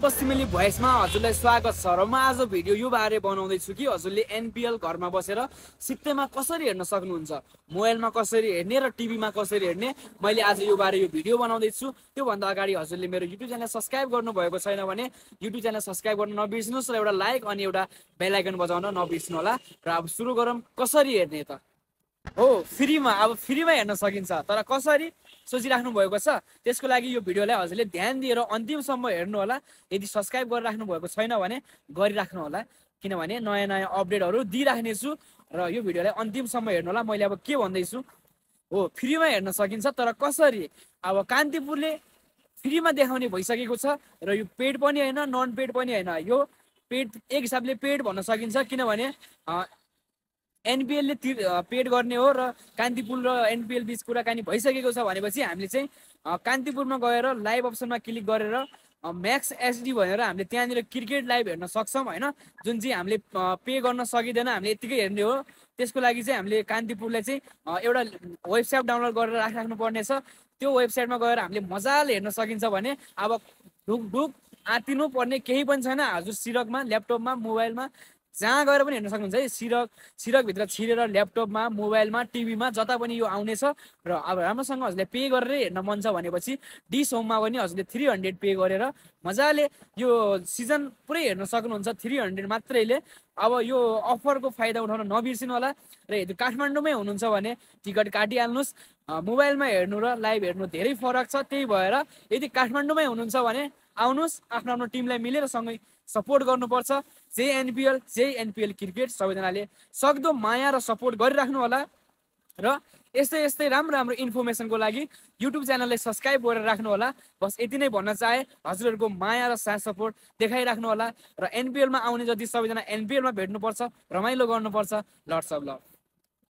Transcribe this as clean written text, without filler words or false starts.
पश्चिमेली भोइसमा हजुरलाई स्वागत छ र म आज भिडियो यो बारे बनाउँदैछु कि हजुरले एनपीएल घरमा बसेर सित्तैमा कसरी हेर्न सक्नुहुन्छ, मोबाइलमा कसरी हेर्ने र टिभीमा कसरी हेर्ने। मैले आज यो बारे यो भिडियो बनाउँदैछु। त्योभन्दा अगाडि हजुरले मेरो युट्युब च्यानल सब्स्क्राइब गर्नुभएको छैन भने युट्युब च्यानल सब्स्क्राइब गर्न नबिर्सिनुहोस् र एउटा लाइक अनि एउटा बेल आइकन बजाउन नबिर्सिनु होला। र अब सुरु गरौँ कसरी हेर्ने त हो। फ्रीमा हेर्न सकिन्छ, तर कसरी सोचिराख्नु भएको छ। त्यसको लागि यो भिडियोलाई हजुरले ध्यान दिएर अन्तिमसम्म हेर्नु होला। यदि सब्स्क्राइब गरिराख्नु भएको छैन भने गरिराख्नु होला, किनभने नयाँ नयाँ अपडेटहरू दिइराख्नेछु र यो भिडियोलाई अन्तिमसम्म हेर्नु होला। मैले अब के भन्दैछु हो, फ्रीमा हेर्न सकिन्छ, तर कसरी। अब कान्तिपुरले फ्रीमा देखाउने भइसकेको छ र यो पेड पनि होइन, नन पेड पनि होइन। यो पेड एक हिसाबले पेड भन्न सकिन्छ, किनभने एनपीएलले पेड गर्ने हो र कान्तिपुर र एनपीएल बिच कुराकानी भइसकेको छ भनेपछि हामीले चाहिँ कान्तिपुरमा गएर लाइभ अप्सनमा क्लिक गरेर म्याक्स एचडी भनेर हामीले त्यहाँनिर क्रिकेट लाइभ हेर्न सक्छौँ होइन। जुन चाहिँ हामीले पे गर्न सकिँदैन, हामीले यत्तिकै हेर्ने हो। त्यसको लागि चाहिँ हामीले कान्तिपुरलाई चाहिँ एउटा वेबसाइट डाउनलोड गरेर राख्नु पर्नेछ। त्यो वेबसाइटमा गएर हामीले मजाले हेर्न सकिन्छ भने अब ढुकढुक आतिनु पर्ने केही पनि छैन। हजुर सिरकमा, ल्यापटपमा, मोबाइलमा जहाँ गएर पनि हेर्न सक्नुहुन्छ है। सिरकभित्र छिरेर ल्यापटपमा, मोबाइलमा, टिभीमा जता पनि यो आउनेछ। र अब राम्रोसँग हजुरले पे गरेर हेर्न मन छ भनेपछि डिस होममा पनि हजुरले 300 पे गरेर मजाले यो सिजन पुरै हेर्न सक्नुहुन्छ 300 मात्रैले। अब यो अफरको फाइदा उठाउन नबिर्सिनु होला। र यदि काठमाडौँमै हुनुहुन्छ भने टिकट काटिहाल्नुहोस्। मोबाइलमा हेर्नु र लाइभ हेर्नु धेरै फरक छ। त्यही भएर यदि काठमाडौँमै हुनुहुन्छ भने आउनुहोस्, आफ्नो आफ्नो टिमलाई मिलेर सँगै सपोर्ट गर्नुपर्छ। जे एनपीएल क्रिकेट सबैजनाले सक्दो माया र सपोर्ट गरिराख्नु होला। र यस्तै राम्रो इन्फर्मेसनको लागि युट्युब च्यानललाई सब्स्क्राइब गरेर राख्नु होला। बस यति नै भन्न चाहे। हजुरहरूको माया र साथ सपोर्ट देखाइराख्नु होला। र एनपीएलमा आउने जति सबैजना एनपीएलमा भेट्नुपर्छ, रमाइलो गर्नुपर्छ। Lots of love.